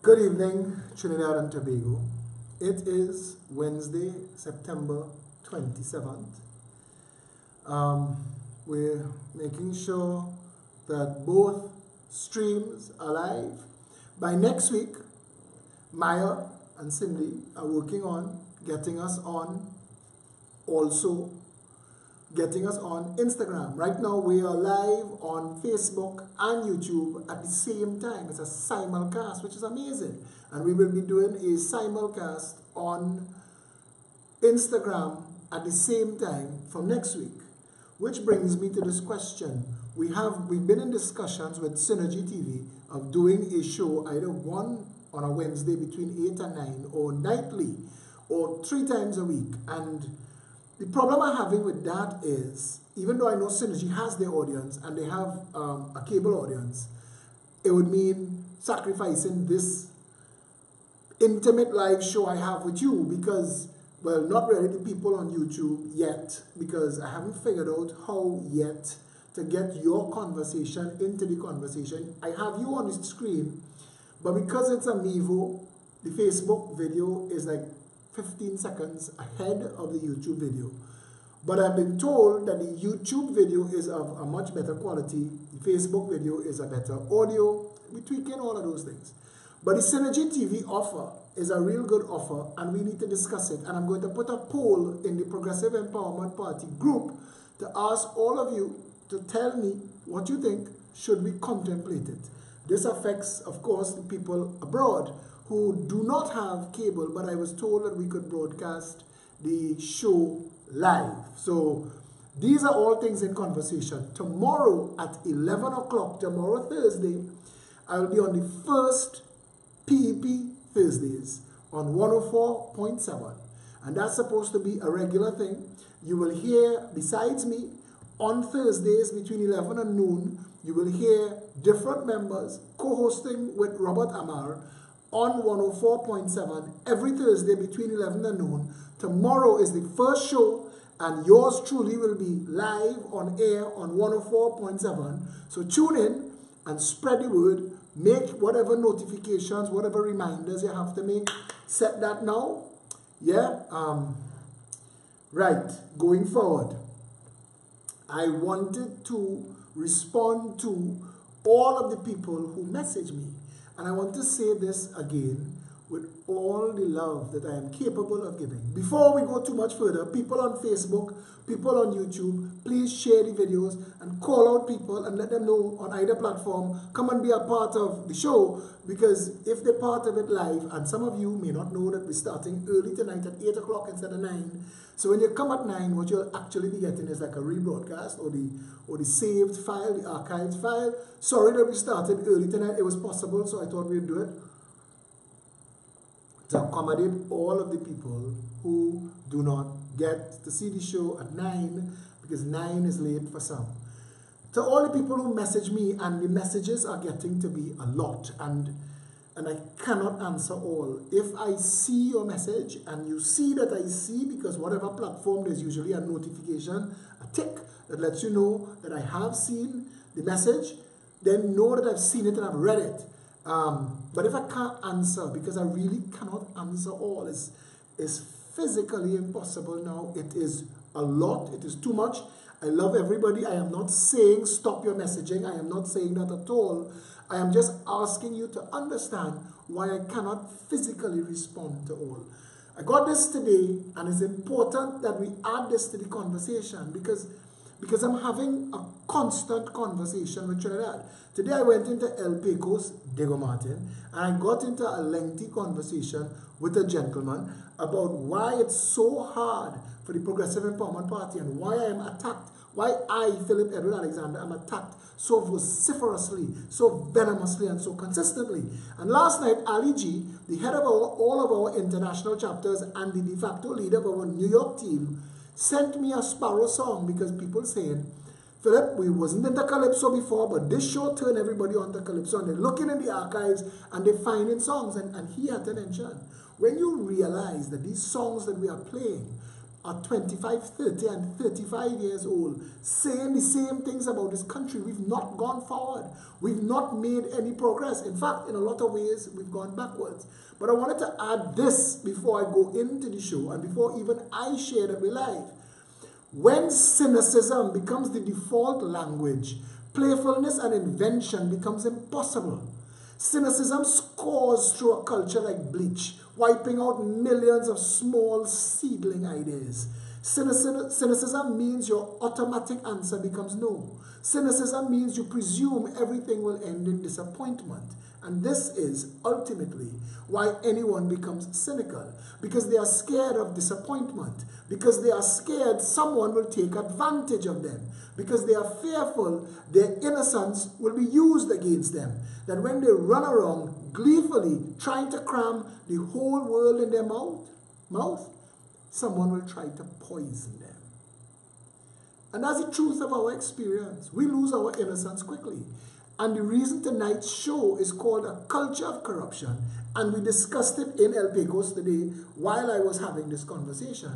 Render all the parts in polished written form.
Good evening, Trinidad and Tobago. It is Wednesday, September 27th. We're making sure that both streams are live. By next week, Maya and Cindy are working on getting us on Instagram. Right now we are live on Facebook and YouTube at the same time. It's a simulcast, which is amazing. And we will be doing a simulcast on Instagram at the same time from next week. Which brings me to this question. We've been in discussions with Synergy TV of doing a show, either one on a Wednesday between 8 and 9, or nightly, or 3 times a week. And the problem I'm having with that is, even though I know Synergy has their audience and they have a cable audience, it would mean sacrificing this intimate live show I have with you because, well, not really the people on YouTube yet, because I haven't figured out how yet to get your conversation into the conversation. I have you on the screen, but because it's a Mevo, the Facebook video is like 15 seconds ahead of the YouTube video. But I've been told that the YouTube video is of a much better quality. The Facebook video is a better audio. We're tweaking all of those things. But the Synergy TV offer is a real good offer, and we need to discuss it. And I'm going to put a poll in the Progressive Empowerment Party group to ask all of you to tell me what you think. Should we contemplate it? This affects, of course, the people abroad who do not have cable, but I was told that we could broadcast the show live. So these are all things in conversation. Tomorrow at 11 o'clock, tomorrow Thursday, I will be on the first PEP Thursdays on 104.7. And that's supposed to be a regular thing. You will hear, besides me, on Thursdays between 11 and noon, you will hear different members co-hosting with Robert Amar on 104.7 every Thursday between 11 and noon. Tomorrow is the first show, and yours truly will be live on air on 104.7. So tune in and spread the word. Make whatever notifications, whatever reminders you have to make. Set that now. Yeah. Right. Going forward, I wanted to respond to all of the people who message me. And I want to say this again with all the love that I am capable of giving. Before we go too much further, people on Facebook, people on YouTube, please share the videos and call out people and let them know on either platform. Come and be a part of the show, because if they're part of it live, and some of you may not know that we're starting early tonight at 8 o'clock instead of 9. So when you come at 9, what you'll actually be getting is like a rebroadcast or the saved file, the archived file. Sorry that we started early tonight. It was possible, so I thought we'd do it to accommodate all of the people who do not get to see the show at 9, because 9 is late for some. To all the people who message me, and the messages are getting to be a lot, and I cannot answer all. If I see your message and you see that I see, because whatever platform, there's usually a notification, a tick that lets you know that I have seen the message, then know that I've seen it and I've read it. But if I can't answer, because I really cannot answer all, it's physically impossible now. It is a lot. It is too much. I love everybody. I am not saying stop your messaging. I am not saying that at all. I am just asking you to understand why I cannot physically respond to all. I got this today, and it's important that we add this to the conversation, because I'm having a constant conversation with Trinidad. Today I went into El Pecos, Diego Martin, and I got into a lengthy conversation with a gentleman about why it's so hard for the Progressive Empowerment Party, and why I am attacked, why I, Philip Edward Alexander, am attacked so vociferously, so venomously, and so consistently. And last night, Ali G, the head of all of our international chapters and the de facto leader of our New York team, sent me a Sparrow song, because people saying, Philip, we wasn't into Calypso before, but this show turned everybody onto Calypso, and they're looking in the archives and they're finding songs, and he had to mention, when you realize that these songs that we are playing, are 25, 30, and 35 years old, saying the same things about this country. We've not gone forward. We've not made any progress. In fact, in a lot of ways, we've gone backwards. But I wanted to add this before I go into the show and before even I share that we're live. When cynicism becomes the default language, playfulness and invention becomes impossible. Cynicism scores through a culture like bleach, wiping out millions of small seedling ideas. Cynicism means your automatic answer becomes no. Cynicism means you presume everything will end in disappointment. And this is ultimately why anyone becomes cynical. Because they are scared of disappointment. Because they are scared someone will take advantage of them. Because they are fearful their innocence will be used against them. That when they run around gleefully trying to cram the whole world in their mouth, someone will try to poison them. And that's the truth of our experience. We lose our innocence quickly. And the reason tonight's show is called A Culture of Corruption, and we discussed it in El Pecos today while I was having this conversation,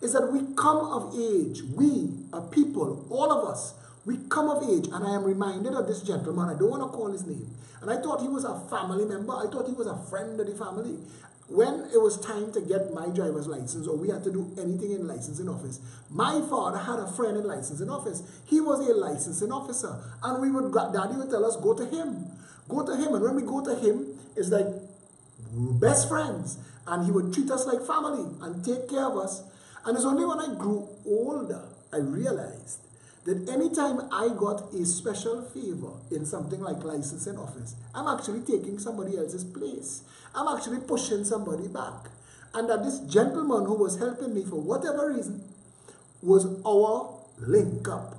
is that we come of age. We are people, all of us, we come of age. And I am reminded of this gentleman. I don't want to call his name. And I thought he was a family member. I thought he was a friend of the family. When it was time to get my driver's license, or we had to do anything in licensing office, my father had a friend in licensing office. He was a licensing officer. And Daddy would tell us, go to him. Go to him. And when we go to him, it's like best friends. And he would treat us like family and take care of us. And it's only when I grew older, I realized that anytime I got a special favor in something like licensing office, I'm actually taking somebody else's place. I'm actually pushing somebody back. And that this gentleman who was helping me for whatever reason was our link up.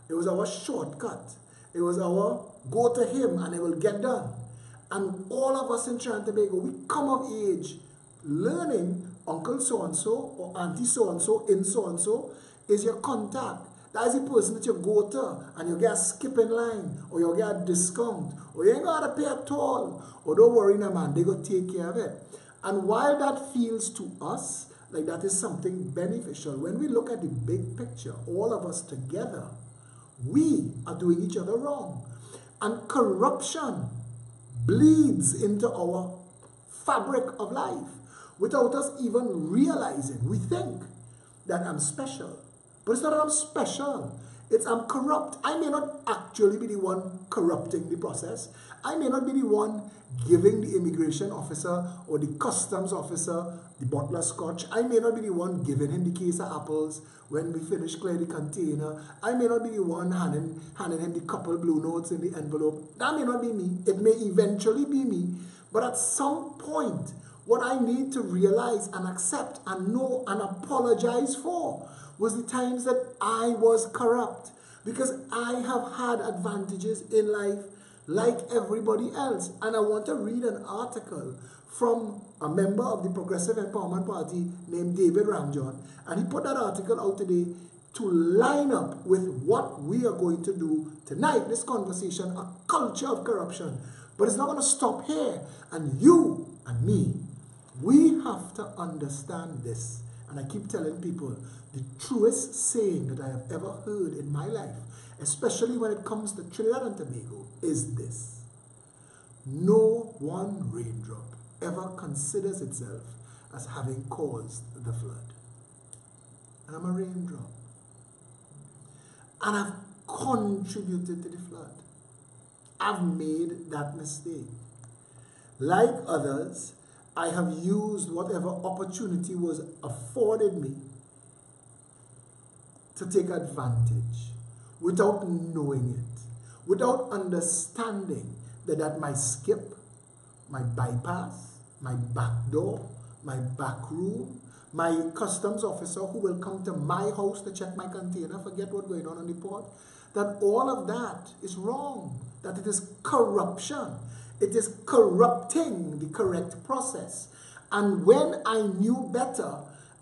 It was our shortcut. It was our go to him and it will get done. And all of us in Trinidad and Tobago, we come of age learning uncle so-and-so or auntie so-and-so in so-and-so is your contact. That is the person that you go to and you get a skip in line or you get a discount or you ain't got to pay at all. Or don't worry, no man, they go take care of it. And while that feels to us like that is something beneficial, when we look at the big picture, all of us together, we are doing each other wrong. And corruption bleeds into our fabric of life without us even realizing. We think that I'm special. But it's not that I'm special. It's I'm corrupt. I may not actually be the one corrupting the process. I may not be the one giving the immigration officer or the customs officer the bottle of scotch. I may not be the one giving him the case of apples when we finish clear the container. I may not be the one handing him the couple blue notes in the envelope. That may not be me. It may eventually be me. But at some point, what I need to realize and accept and know and apologize for was the times that I was corrupt, because I have had advantages in life like everybody else. And I want to read an article from a member of the Progressive Empowerment Party named David Ramjohn, and he put that article out today to line up with what we are going to do tonight, this conversation, a culture of corruption. But it's not going to stop here. And you and me, we have to understand this. And I keep telling people, the truest saying that I have ever heard in my life, especially when it comes to Trinidad and Tobago, is this: no one raindrop ever considers itself as having caused the flood. And I'm a raindrop. And I've contributed to the flood. I've made that mistake. Like others, I have used whatever opportunity was afforded me to take advantage without knowing it, without understanding that my skip, my bypass, my back door, my back room, my customs officer who will come to my house to check my container, forget what's going on the port, that all of that is wrong, that it is corruption. It is corrupting the correct process. And when I knew better,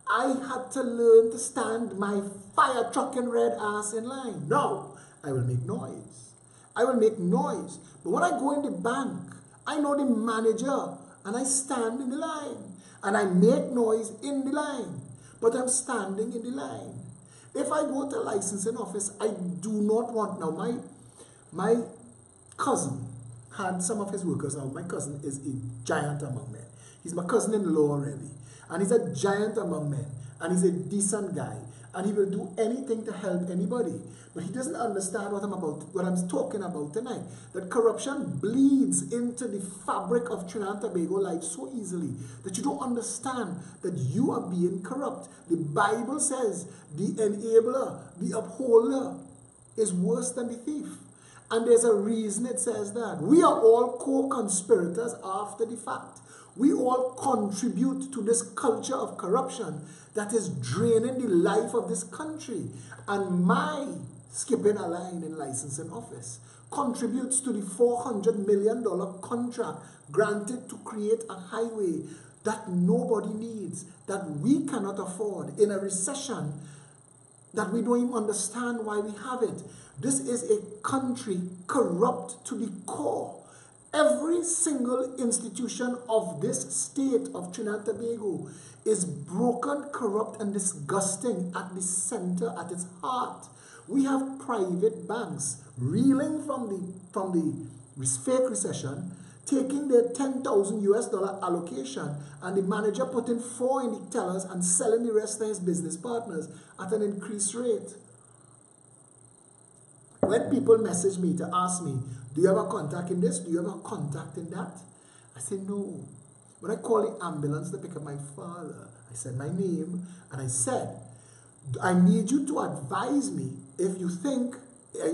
I had to learn to stand my fire truck and red ass in line. No, I will make noise. I will make noise. But when I go in the bank, I know the manager and I stand in the line and I make noise in the line. but I'm standing in the line. If I go to licensing office, I do not want, now my cousin had some of his workers. Now my cousin is a giant among men. He's my cousin-in-law really. And he's a giant among men. And he's a decent guy. And he will do anything to help anybody. But he doesn't understand what I'm talking about tonight. That corruption bleeds into the fabric of Trinidad and Tobago life so easily that you don't understand that you are being corrupt. The Bible says the enabler, the upholder is worse than the thief. And there's a reason it says that. We are all co-conspirators after the fact. We all contribute to this culture of corruption that is draining the life of this country. And my skipping a line in licensing office contributes to the $400 million contract granted to create a highway that nobody needs, that we cannot afford in a recession that we don't even understand why we have it. This is a country corrupt to the core. Every single institution of this state of Trinidad and Tobago is broken, corrupt, and disgusting at the center, at its heart. We have private banks reeling from the fake recession, taking their $10,000 allocation, and the manager putting 4 in the tellers and selling the rest to his business partners at an increased rate. When people message me to ask me, do you have a contact in this? Do you have a contact in that? I say no. When I call the ambulance to pick up my father, I said my name and I said, I need you to advise me if you think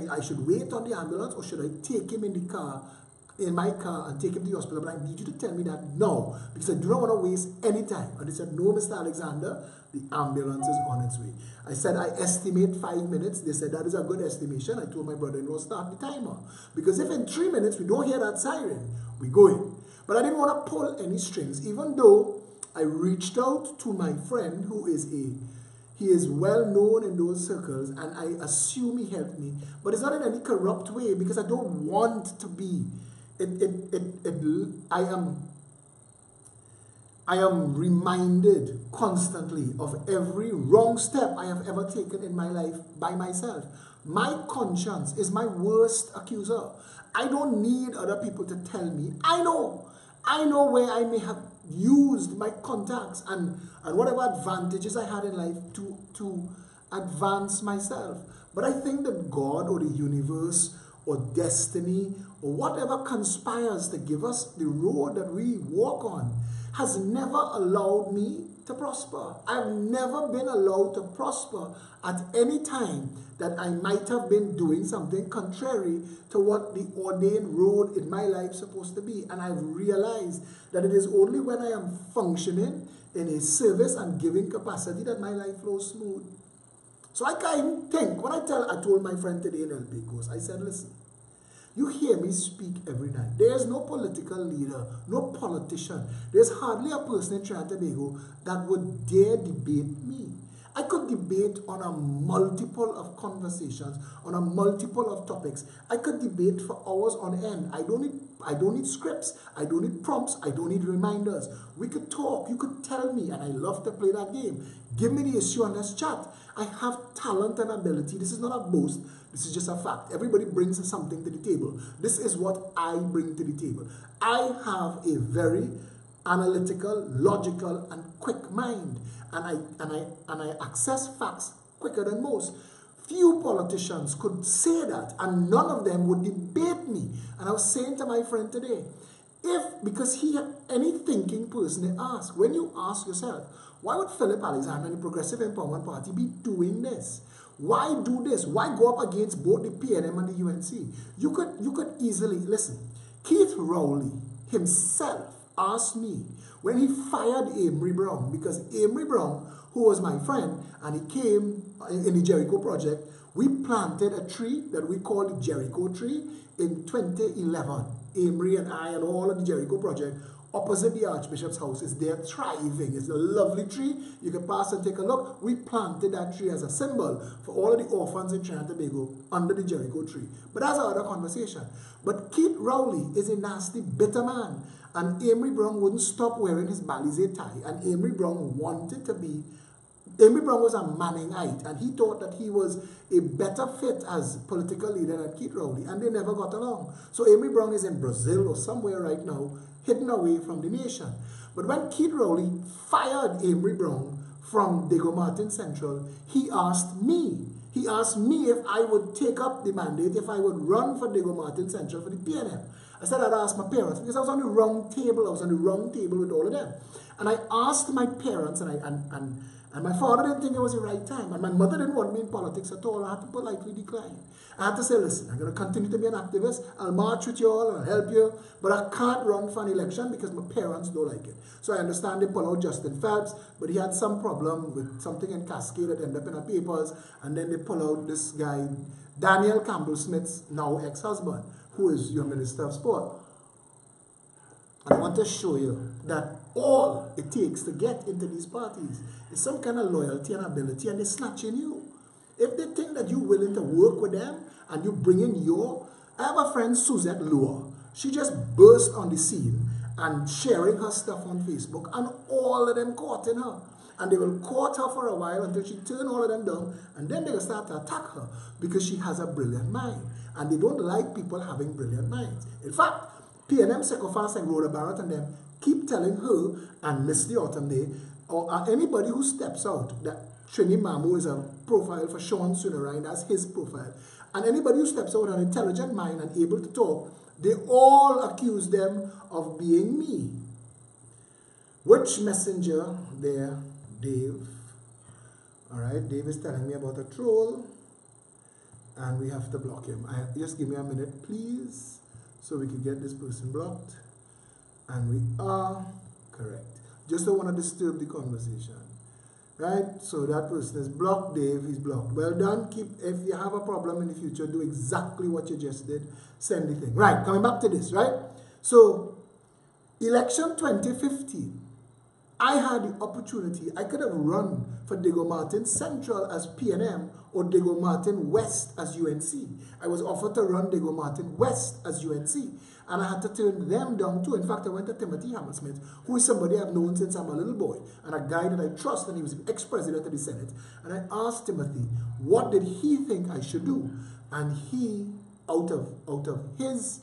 I should wait on the ambulance or should I take him in my car and take him to the hospital, but I need you to tell me that no, because I do not want to waste any time. And they said, no, Mr. Alexander, the ambulance is on its way. I said, I estimate 5 minutes. They said, that is a good estimation. I told my brother-in-law, start the timer. Because if in 3 minutes we don't hear that siren, we go in. But I didn't want to pull any strings, even though I reached out to my friend who is he is well known in those circles, and I assume he helped me. But it's not in any corrupt way, because I don't want to be. I am reminded constantly of every wrong step I have ever taken in my life by myself. My conscience is my worst accuser. I don't need other people to tell me. I know where I may have used my contacts and whatever advantages I had in life to advance myself. But I think that God or the universe or destiny or whatever conspires to give us the road that we walk on has never allowed me to prosper. I've never been allowed to prosper at any time that I might have been doing something contrary to what the ordained road in my life is supposed to be. And I've realized that it is only when I am functioning in a service and giving capacity that my life flows smooth. So I can't think. When I told my friend today in El Pecos, I said, listen, you hear me speak every night. There's no political leader, no politician. There's hardly a person in Trinidad and Tobago that would dare debate me. I could debate on a multiple of conversations, on a multiple of topics. I could debate for hours on end. I don't need scripts. I don't need prompts. I don't need reminders. We could talk. You could tell me, and I love to play that game. Give me the issue and let's chat. I have talent and ability. This is not a boast. This is just a fact. Everybody brings something to the table. This is what I bring to the table. I have a very analytical, logical, and quick mind. And I access facts quicker than most. Few politicians could say that, and none of them would debate me. And I was saying to my friend today, because any thinking person they ask, when you ask yourself, why would Philip Alexander and the Progressive Empowerment Party be doing this? Why do this? Why go up against both the PNM and the UNC? You could easily, listen, Keith Rowley himself asked me when he fired Amory Brown, because Amory Brown, who was my friend, and he came in the Jericho project, we planted a tree that we call the Jericho tree in 2011. Amory and I and all of the Jericho project opposite the Archbishop's house. It's there thriving. It's a lovely tree. You can pass and take a look. We planted that tree as a symbol for all of the orphans in Trinidad and Tobago under the Jericho tree. But that's another conversation. But Keith Rowley is a nasty, bitter man. And Amory Brown wouldn't stop wearing his Balize tie. And Amory Brown wanted to be Amy Brown was a Manningite, and he thought that he was a better fit as political leader than Keith Rowley, and they never got along. So Amy Brown is in Brazil or somewhere right now, hidden away from the nation. But when Keith Rowley fired Amy Brown from Diego Martin Central, he asked me. He asked me if I would take up the mandate, if I would run for Diego Martin Central for the PNM. I said I'd ask my parents, because I was on the wrong table. I was on the wrong table with all of them. And I asked my parents, and my father didn't think it was the right time. And my mother didn't want me in politics at all. I had to politely decline. I had to say, listen, I'm going to continue to be an activist. I'll march with you all. I'll help you. But I can't run for an election because my parents don't like it. So I understand they pull out Justin Phelps, but he had some problem with something in Cascade that ended up in our papers. And then they pull out this guy, Daniel Campbell-Smith's now ex-husband, who is your Minister of Sport. And I want to show you that all it takes to get into these parties is some kind of loyalty and ability, and they're snatching you. If they think that you're willing to work with them and you bring in your... I have a friend, Suzette Lua. She just burst on the scene and sharing her stuff on Facebook, and all of them courting her. And they will court her for a while until she turn all of them down, and then they will start to attack her because she has a brilliant mind. And they don't like people having brilliant minds. In fact, PNM sycophants like Rhoda Barrett and them keep telling her and Miss the Autumn Day, or anybody who steps out, that Trini Mamu is a profile for Sean Sunarine, that's his profile. And anybody who steps out an intelligent mind and able to talk, they all accuse them of being me. Which messenger there? Dave. All right, Dave is telling me about a troll, and we have to block him. Just give me a minute, please, so we can get this person blocked. And we are correct. Just don't want to disturb the conversation. Right? So that person is blocked. Dave, he's blocked. Well done. If you have a problem in the future, do exactly what you just did. Send the thing. Right, coming back to this, right? So, election 2015, I had the opportunity. I could have run for Diego Martin Central as PNM or Diego Martin West as UNC. I was offered to run Diego Martin West as UNC. And I had to turn them down too. In fact, I went to Timothy Hammersmith, who is somebody I've known since I'm a little boy, and a guy that I trust, and he was ex-president of the Senate. And I asked Timothy, what did he think I should do? And he, out of his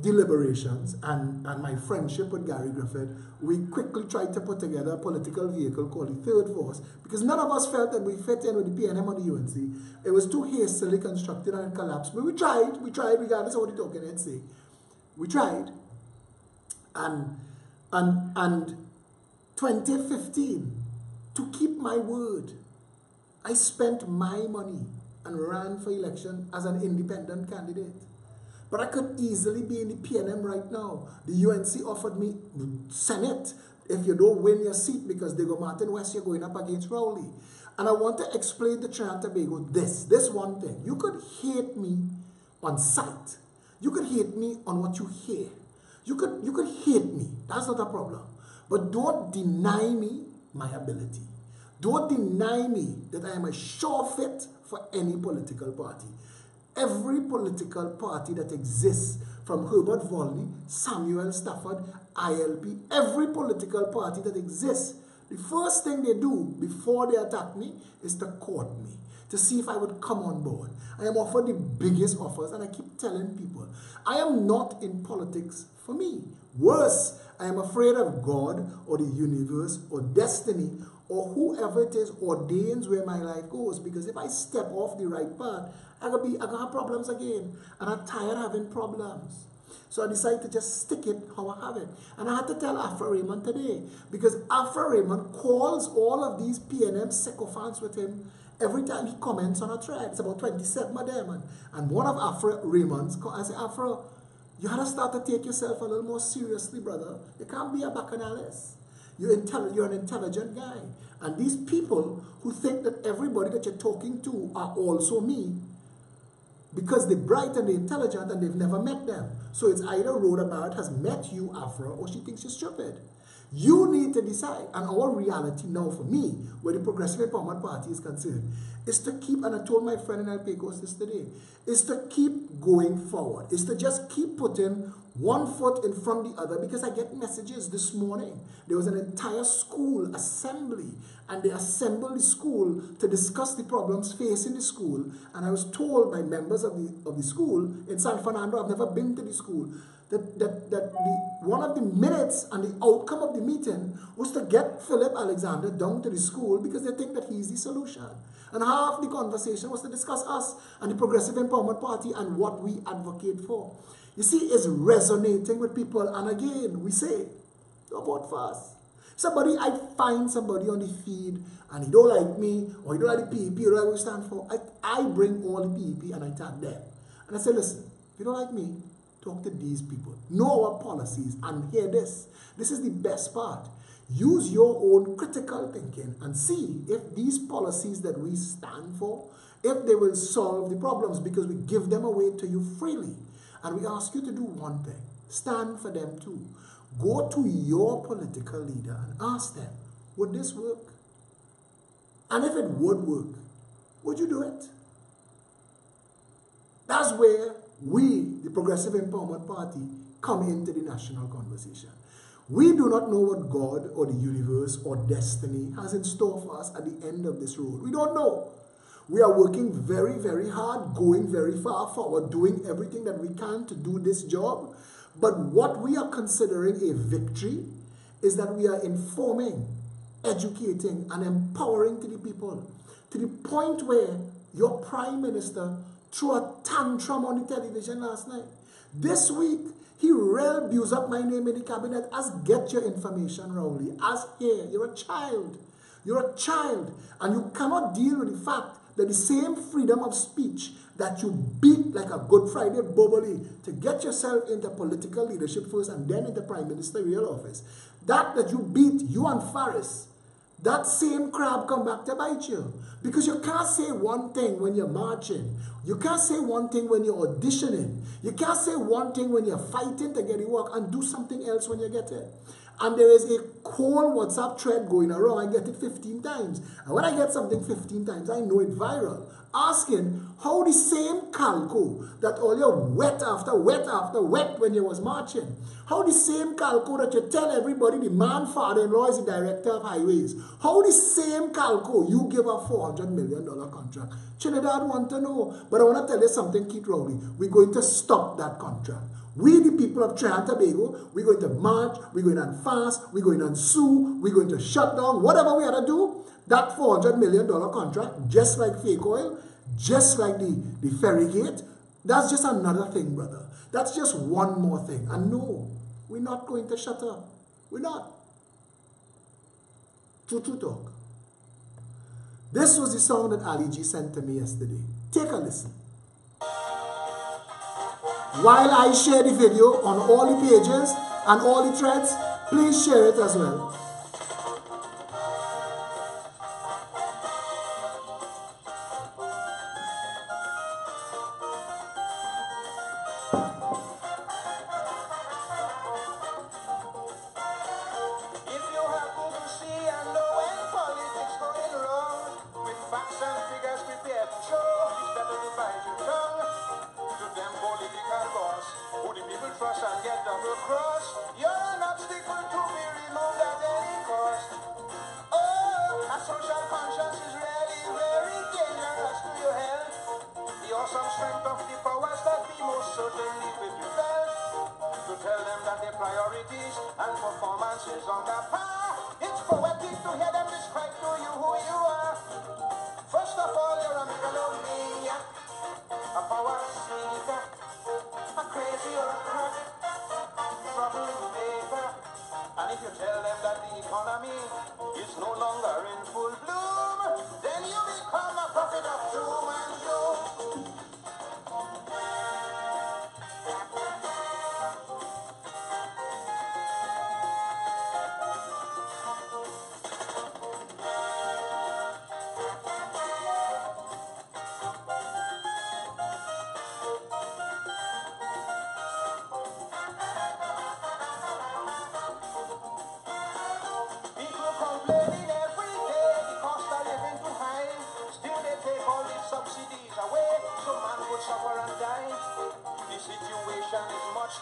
deliberations and my friendship with Gary Griffith, we quickly tried to put together a political vehicle called the Third Force, because none of us felt that we fit in with the PNM or the UNC. It was too hastily constructed and it collapsed. But we tried regardless of what the talking heads say. We tried, and 2015, to keep my word, I spent my money and ran for election as an independent candidate. But I could easily be in the PNM right now. The UNC offered me Senate if you don't win your seat, because Diego Martin West, you're going up against Rowley. And I want to explain to Trinidad and Tobago this one thing. You could hate me on sight. You could hate me on what you hear. You could hate me. That's not a problem. But don't deny me my ability. Don't deny me that I am a sure fit for any political party. Every political party that exists, from Herbert Volney, Samuel Stafford, ILP, every political party that exists, the first thing they do before they attack me is to court me, to see if I would come on board. I am offered the biggest offers, and I keep telling people, I am not in politics for me. Worse, I am afraid of God or the universe or destiny or whoever it is ordains where my life goes, because if I step off the right path, I'm going to have problems again, and I'm tired of having problems. So I decided to just stick it how I have it. And I had to tell Afra Raymond today, because Afra Raymond calls all of these PNM sycophants with him every time he comments on a thread. It's about 27 of them. And one of Afra Raymond's, I say, Afra, you had to start to take yourself a little more seriously, brother. You can't be a bacchanalis. You're an intelligent guy. And these people who think that everybody that you're talking to are also me, because they're bright and they're intelligent and they've never met them. So it's either Rhoda Barrett has met you, Afra, or she thinks you're stupid. You need to decide. And our reality now for me, where the Progressive Empowerment Party is concerned, is to keep, and I told my friend in El Pecos this today, is to keep going forward, is to just keep putting one foot in front of the other, because I get messages this morning. There was an entire school assembly, and they assembled the school to discuss the problems facing the school, and I was told by members of the school in San Fernando, I've never been to the school, that one of the minutes and the outcome of the meeting was to get Philip Alexander down to the school because they think that he's the solution. And half the conversation was to discuss us and the Progressive Empowerment Party and what we advocate for. You see, it's resonating with people. And again, we say, don't vote for us. I find somebody on the feed and he don't like me, or he don't like the PEP, or don't like what we stand for. I bring all the PEP and I tag them. And I say, listen, if you don't like me, talk to these people. Know our policies and hear this. This is the best part. Use your own critical thinking and see if these policies that we stand for, if they will solve the problems, because we give them away to you freely. And we ask you to do one thing. Stand for them too. Go to your political leader and ask them, would this work? And if it would work, would you do it? That's where we, the Progressive Empowerment Party, come into the national conversation. We do not know what God or the universe or destiny has in store for us at the end of this road. We don't know. We are working very, very hard, going very far forward, doing everything that we can to do this job. But what we are considering a victory is that we are informing, educating, and empowering to the people, to the point where your Prime Minister threw a tantrum on the television last night. This week, he really abused up my name in the cabinet as get your information, Rowley. As here, you're a child. You're a child. And you cannot deal with the fact that the same freedom of speech that you beat like a Good Friday bubbly to get yourself into political leadership first and then into prime ministerial office, that you beat, you and Faris, that same crab come back to bite you. Because you can't say one thing when you're marching. You can't say one thing when you're auditioning. You can't say one thing when you're fighting to get it work and do something else when you get it. And there is a cold WhatsApp thread going around. I get it 15 times. And when I get something 15 times, I know it viral. Asking how the same calco that all you wet after wet after wet when you was marching, how the same calco that you tell everybody the man father-in-law is the director of highways, how the same calco you give a $400 million contract. Trinidad want to know. But I want to tell you something, Keith Rowley. We're going to stop that contract. We, the people of Trinidad and Tobago, we're going to march, we're going to fast, we're going to sue, we're going to shut down, whatever we have to do. That $400 million contract, just like fake oil, just like the ferry gate, that's just another thing, brother. That's just one more thing. And no, we're not going to shut up. We're not. True talk. This was the song that Ali G sent to me yesterday. Take a listen. While I share the video on all the pages and all the threads, please share it as well.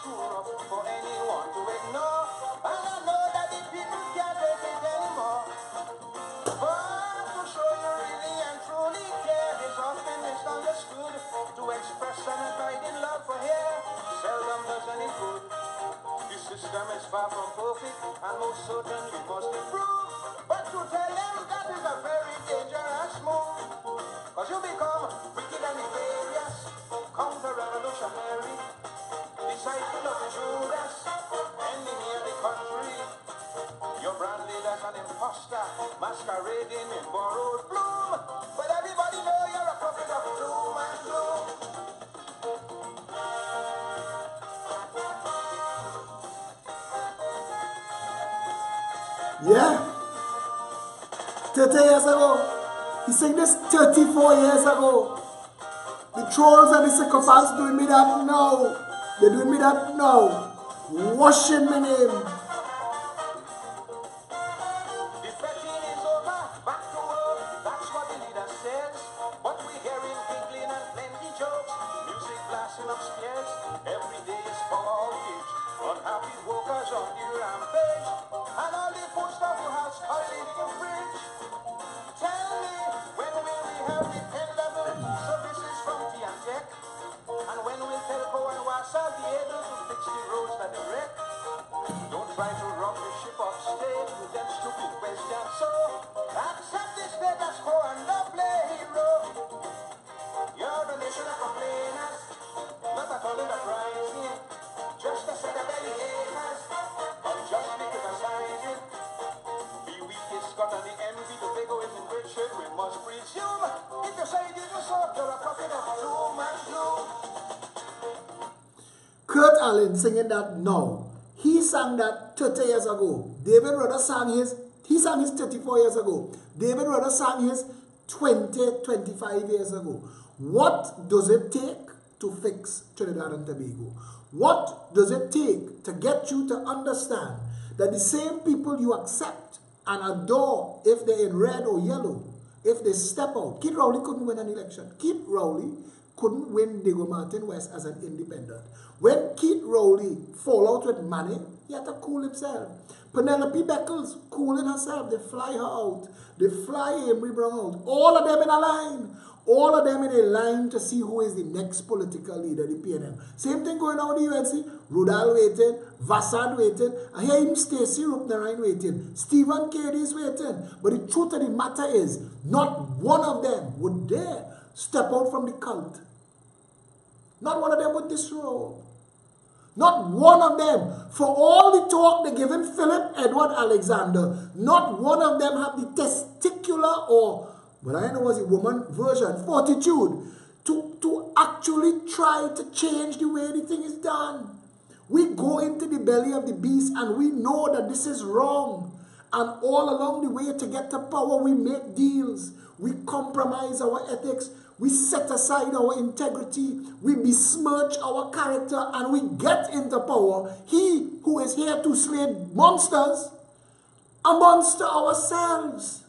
true enough for anyone to ignore. And I know that the people can't take it anymore. But to show you really and truly care is often misunderstood. To express an abiding love for hair seldom does any good. The system is far from perfect and most certainly must improve. But to tell them that is a very dangerous move. Cause you become wicked and nefarious, counter-revolutionary, disciple of Judas, enemy of the country. You're branded as an imposter, masquerading in borrowed bloom. But everybody know you're a prophet of doom and gloom. Yeah. 30 years ago. He sang this 34 years ago. The trolls and the sycophants doing me that now. They're doing me that now. Washing my name. The betting is over, back to work, that's what the leader says. But we're hearing giggling and plenty jokes, music blasting upstairs. Every day is power outage, unhappy workers on the rampage. And all the food stuff you have spoiled in your fridge. Tell me, when will we have dependable services from T&Tech? And when will Telco and Wasa be able to fix the roads that they wreck? Don't try to rock the ship off stage with them stupid questions. So, accept the status quo and don't play hero. You're the nation of complainers, not at all enterprising. Just a set of belly haters, unjustly criticizing. The weakest got on the envy to take away in great shape, we must presume. If you say it isn't so, you're a prophet of doom and gloom. Kurt Allen singing that now. He sang that 30 years ago. David Rudder sang his 34 years ago. David Rudder sang his 25 years ago. What does it take to fix Trinidad and Tobago? What does it take to get you to understand that the same people you accept and adore, if they're in red or yellow, if they step out? Keith Rowley couldn't win an election. Keith Rowley couldn't win Diego Martin West as an independent. When Keith Rowley fall out with money, he had to cool himself. Penelope Beckles cooling herself. They fly her out. They fly Embry Brown out. All of them in a line. All of them in a line to see who is the next political leader, the PNM. Same thing going on with the UNC. Rudal waiting. Vassad waiting. I hear him Stacey Rupnarine waiting. Stephen Cady is waiting. But the truth of the matter is, not one of them would dare step out from the cult. Not one of them would disrobe. Not one of them. For all the talk they given Philip Edward Alexander, not one of them have the testicular or, what I know was a woman version, fortitude to actually try to change the way the thing is done. We go into the belly of the beast and we know that this is wrong. And all along the way to get to power, we make deals. We compromise our ethics. We set aside our integrity. We besmirch our character and we get into power. He who is here to slay monsters, a monster ourselves.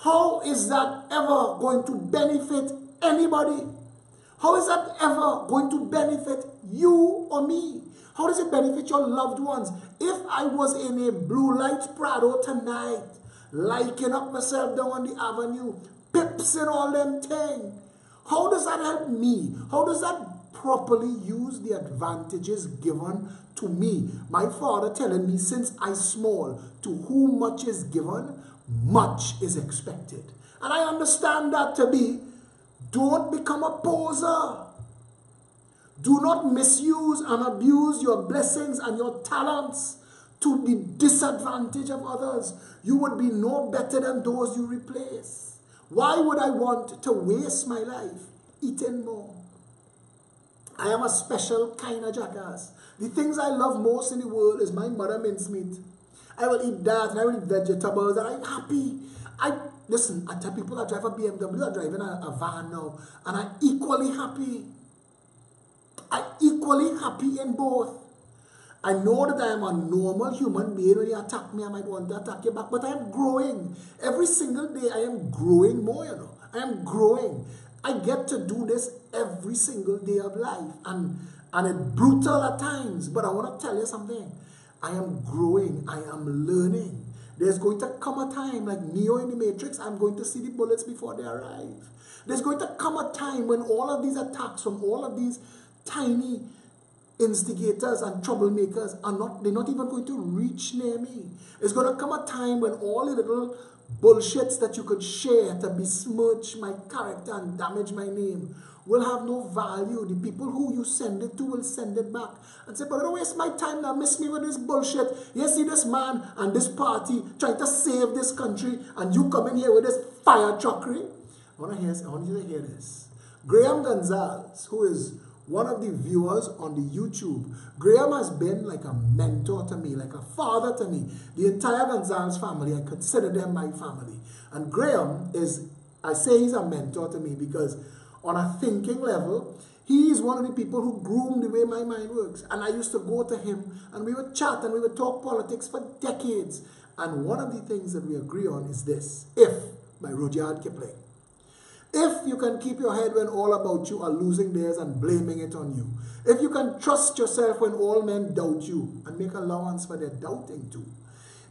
How is that ever going to benefit anybody? How is that ever going to benefit you or me? How does it benefit your loved ones? If I was in a blue light Prado tonight, liking up myself down on the avenue, pips and all them things, how does that help me? How does that properly use the advantages given to me? My father telling me since I small, to whom much is given, much is expected. And I understand that to be, don't become a poser. Do not misuse and abuse your blessings and your talents to the disadvantage of others. You would be no better than those you replace. Why would I want to waste my life eating more? I am a special kind of jackass. The things I love most in the world is my mother mincemeat. I will eat that and I will eat vegetables and I'm happy. Listen, I tell people I drive a BMW, I'm driving a van now, and I'm equally happy. I'm equally happy in both. I know that I am a normal human being. When you attack me, I might want to attack you back, but I am growing. Every single day, I am growing more, you know. I am growing. I get to do this every single day of life. And And it's brutal at times. But I want to tell you something. I am growing. I am learning. There's going to come a time, like Neo in the Matrix, I'm going to see the bullets before they arrive. There's going to come a time when all of these attacks from all of these tiny instigators and troublemakers they're not even going to reach near me. It's going to come a time when all the little bullshits that you could share to besmirch my character and damage my name will have no value. The people who you send it to will send it back and say, but don't waste my time now, miss me with this bullshit. You see this man and this party trying to save this country and you come in here with this fire truckery. I want you to hear this. Graham Gonzalez, who is one of the viewers on the YouTube, Graham has been like a mentor to me, like a father to me. The entire Gonzalez family, I consider them my family. And Graham I say he's a mentor to me because on a thinking level, he is one of the people who groomed the way my mind works. And I used to go to him and we would chat and we would talk politics for decades. And one of the things that we agree on is this, by Rudyard Kipling. If you can keep your head when all about you are losing theirs and blaming it on you. If you can trust yourself when all men doubt you and make allowance for their doubting too.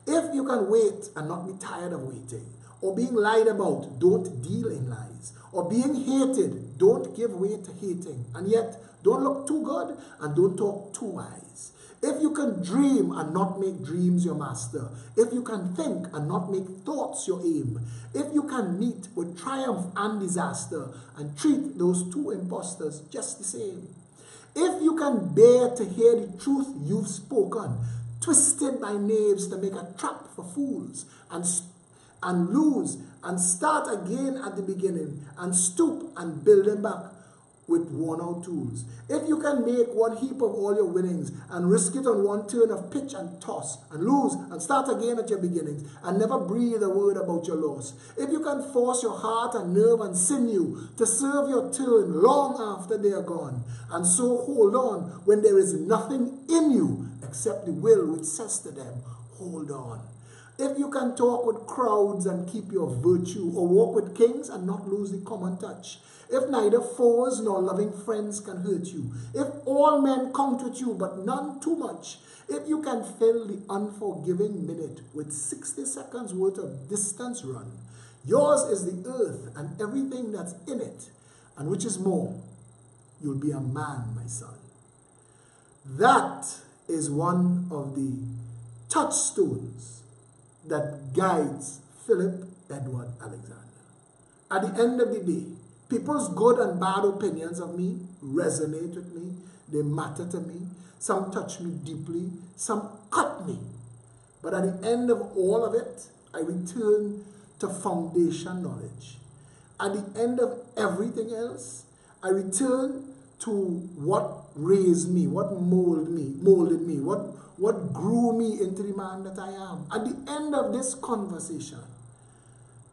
If you can wait and not be tired of waiting. Or being lied about, don't deal in lies. Or being hated, don't give way to hating. And yet, don't look too good and don't talk too wise. If you can dream and not make dreams your master. If you can think and not make thoughts your aim. If you can meet with triumph and disaster and treat those two impostors just the same. If you can bear to hear the truth you've spoken, twisted by knaves to make a trap for fools, and lose and start again at the beginning and stoop and build them back with worn-out tools. If you can make one heap of all your winnings and risk it on one turn of pitch and toss and lose and start again at your beginnings and never breathe a word about your loss. If you can force your heart and nerve and sinew to serve your turn long after they are gone and so hold on when there is nothing in you except the will which says to them, hold on. If you can talk with crowds and keep your virtue, or walk with kings and not lose the common touch. If neither foes nor loving friends can hurt you. If all men count with you, but none too much. If you can fill the unforgiving minute with 60 seconds worth of distance run. Yours is the earth and everything that's in it. And which is more, you'll be a man, my son. That is one of the touchstones that guides Philip Edward Alexander. At the end of the day, people's good and bad opinions of me resonate with me. They matter to me. Some touch me deeply. Some cut me. But at the end of all of it, I return to foundation knowledge. At the end of everything else, I return to what raised me, what molded me, what grew me into the man that I am. At the end of this conversation,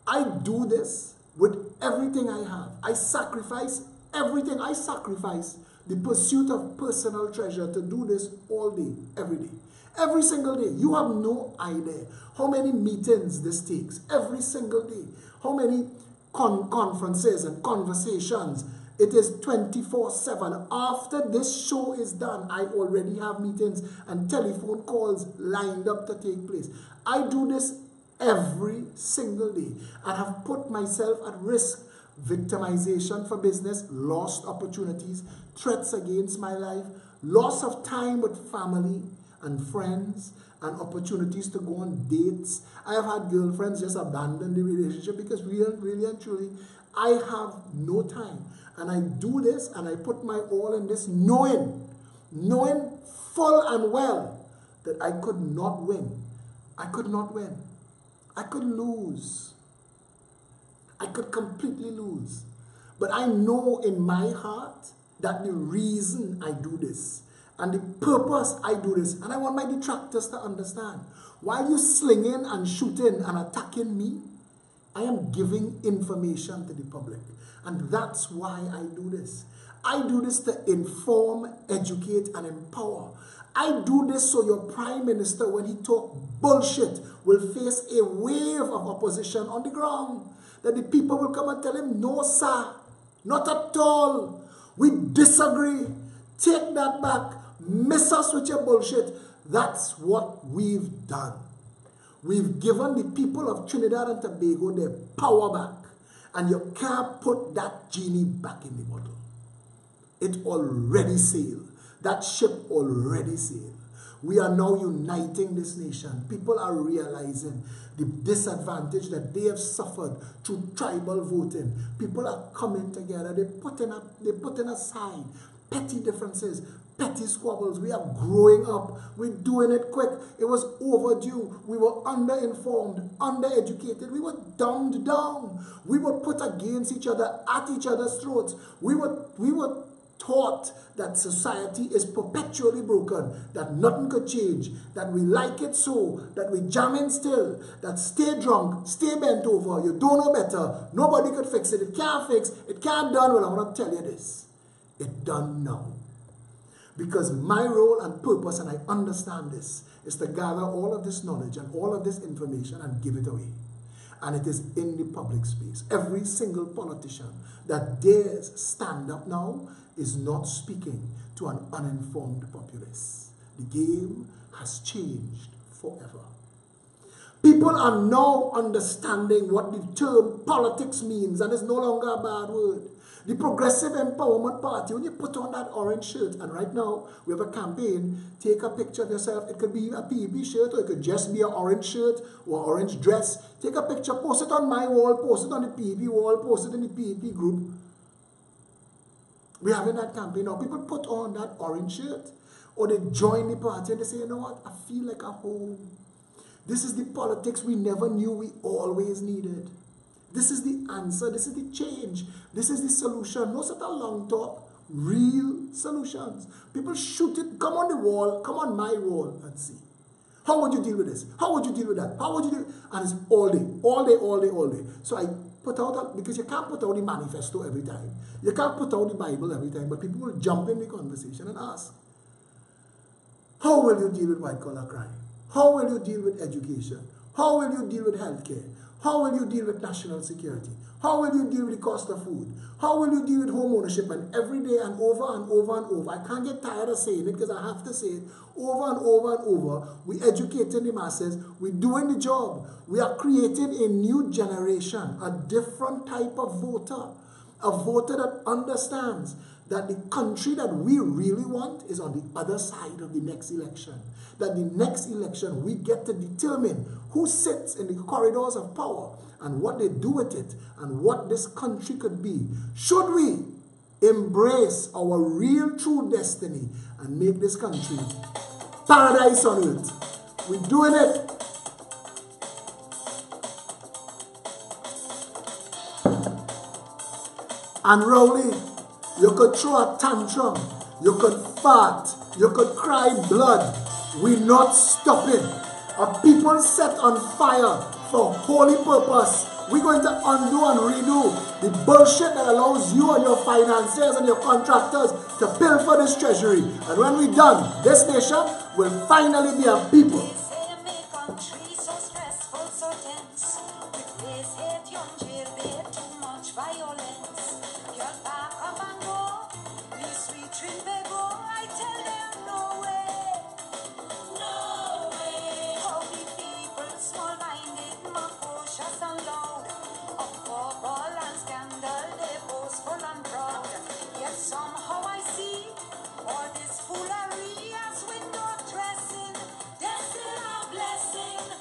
I do this with everything I have. I sacrifice everything. I sacrifice the pursuit of personal treasure to do this all day, every day. Every single day. You have no idea how many meetings this takes. Every single day. How many conferences and conversations. It is 24/7. After this show is done, I already have meetings and telephone calls lined up to take place. I do this every single day and have put myself at risk. Victimization for business, lost opportunities, threats against my life, loss of time with family and friends, and opportunities to go on dates. I have had girlfriends just abandon the relationship because really and truly, I have no time. And I do this and I put my all in this knowing full and well that I could not win. I could not win. I could lose. I could completely lose. But I know in my heart that the reason I do this and the purpose I do this, and I want my detractors to understand, while you slinging and shooting and attacking me, I am giving information to the public. And that's why I do this. I do this to inform, educate, and empower. I do this so your prime minister, when he talk bullshit, will face a wave of opposition on the ground. That the people will come and tell him, no sir, not at all. We disagree. Take that back. Miss us with your bullshit. That's what we've done. We've given the people of Trinidad and Tobago their power back. And you can't put that genie back in the bottle. It already sailed. That ship already sailed. We are now uniting this nation. People are realizing the disadvantage that they have suffered through tribal voting. People are coming together. They're putting aside petty differences, petty squabbles. We are growing up. We're doing it quick. It was overdue. We were underinformed, undereducated. We were dumbed down. We were put against each other, at each other's throats. We were taught that society is perpetually broken, that nothing could change, that we like it so, that we jam in still, that stay drunk, stay bent over, you don't know better, nobody could fix it, it can't fix, it can't done. Well, I want to tell you this, it done now. Because my role and purpose, and I understand this, is to gather all of this knowledge and all of this information and give it away. And it is in the public space. Every single politician that dares stand up now is not speaking to an uninformed populace. The game has changed forever. People are now understanding what the term politics means, and it's no longer a bad word. The Progressive Empowerment Party, when you put on that orange shirt, and right now we have a campaign, take a picture of yourself. It could be a PEP shirt, or it could just be an orange shirt or orange dress. Take a picture, post it on my wall, post it on the PEP wall, post it in the PEP group. We're having that campaign now. People put on that orange shirt, or they join the party and they say, you know what, I feel like a home. This is the politics we never knew we always needed. This is the answer. This is the change. This is the solution. No such a long talk. Real solutions. People shoot it. Come on the wall. Come on my wall and see. How would you deal with this? How would you deal with that? How would you deal? And it's all day. All day, all day, all day. So I put out, because you can't put out the manifesto every time. You can't put out the Bible every time. But people will jump in the conversation and ask, how will you deal with white-collar crime? How will you deal with education? How will you deal with healthcare? How will you deal with national security? How will you deal with the cost of food? How will you deal with home ownership? And every day and over and over and over, I can't get tired of saying it because I have to say it over and over and over. We're educating the masses. We're doing the job. We are creating a new generation, a different type of voter. A voter that understands that the country that we really want is on the other side of the next election. That the next election, we get to determine who sits in the corridors of power and what they do with it and what this country could be. Should we embrace our real true destiny and make this country paradise on earth? We're doing it. And Rowley, you could throw a tantrum, you could fart, you could cry blood. We're not stopping. A people set on fire for holy purpose. We're going to undo and redo the bullshit that allows you and your financiers and your contractors to pilfer this treasury. And when we're done, this nation will finally be a people. Somehow I see all this foolery as with no dressing. That's a blessing.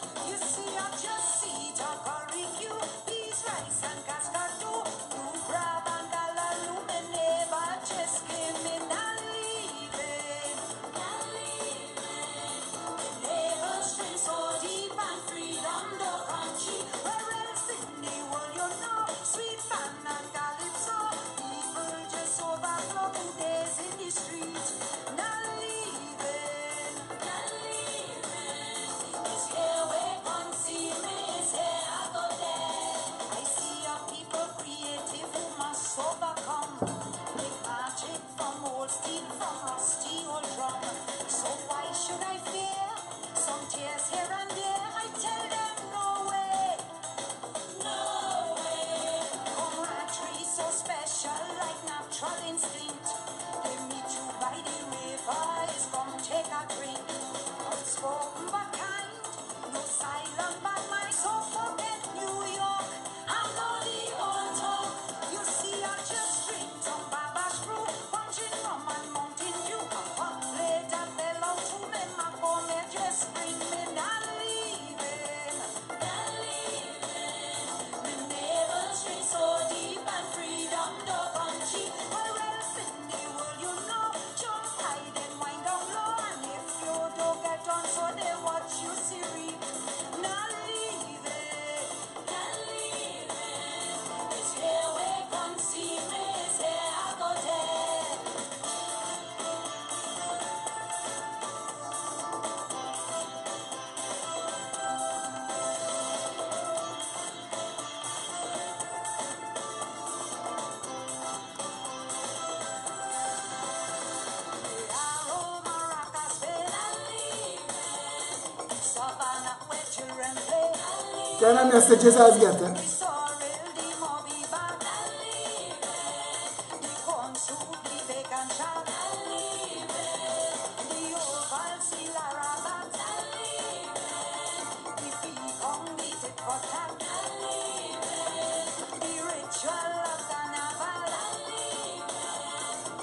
Kind of messages I was getting.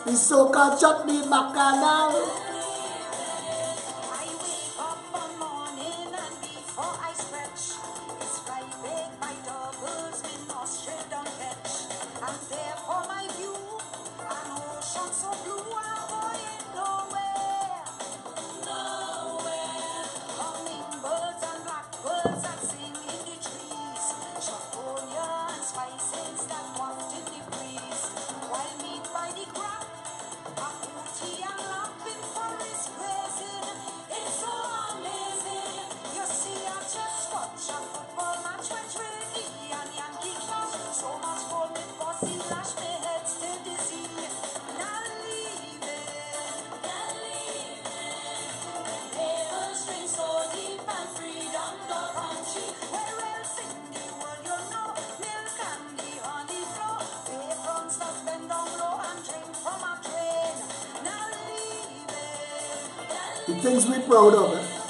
The so-called chutney bacchanal. The things we're proud of.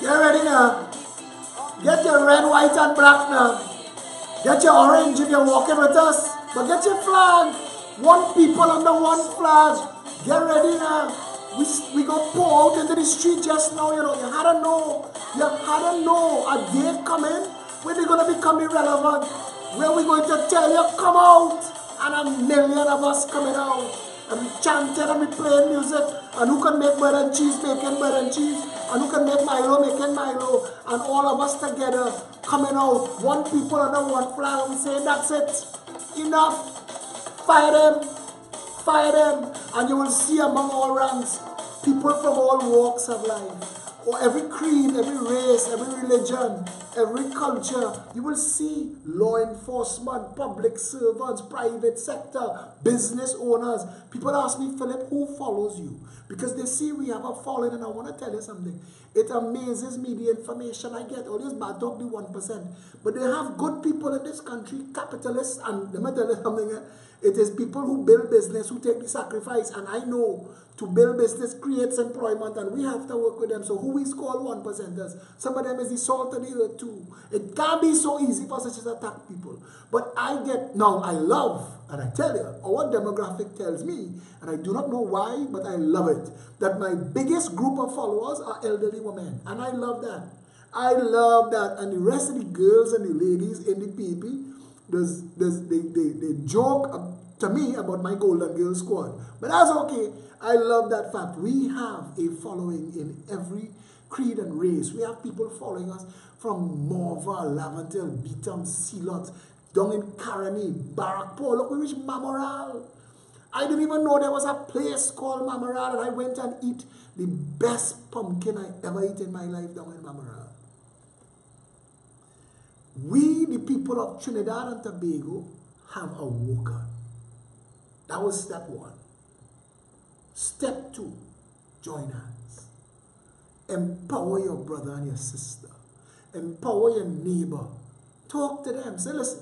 Get ready now. Get your red, white, and black now. Get your orange if you're walking with us. But get your flag. One people under one flag. Get ready now. We got pour out into the street just now, you know. You had to know. You had to know a day coming when they're going to become irrelevant. Where we're going to tell you, come out. And a million of us coming out. And we chanting and we playing music. And who can make bread and cheese, making bread and cheese. And who can make Milo, making Milo. And all of us together coming out. One people under one flag. We say, that's it. Enough. Fire them. Fire them. And you will see among all ranks, people from all walks of life or every creed, every race, every religion, every culture, you will see law enforcement, public servants, private sector, business owners. People ask me, Philip, who follows you? Because they see we have a following, and I want to tell you something. It amazes me the information I get. All this bad talk, the 1%. But they have good people in this country, capitalists, and let me tell you something. It is people who build business, who take the sacrifice, and I know to build business creates employment, and we have to work with them. So who we call 1%ers? Some of them is the salt of the earth too. It can't be so easy for such as attack people. But I love, and I tell you, our demographic tells me, and I do not know why, but I love it, that my biggest group of followers are elderly women, and I love that. I love that, and the rest of the girls and the ladies in the PP, they joke to me about my Golden Girl squad. But that's okay. I love that fact. We have a following in every creed and race. We have people following us from Morva, Laventil, Beetham, Sealot, down in Caroni, Barrackpore. Look, we reached Mamoral. I didn't even know there was a place called Mamoral, and I went and eat the best pumpkin I ever ate in my life down in Mamoral. We, the people of Trinidad and Tobago, have awoken. That was step 1. Step 2, join hands. Empower your brother and your sister. Empower your neighbor. Talk to them. Say, listen,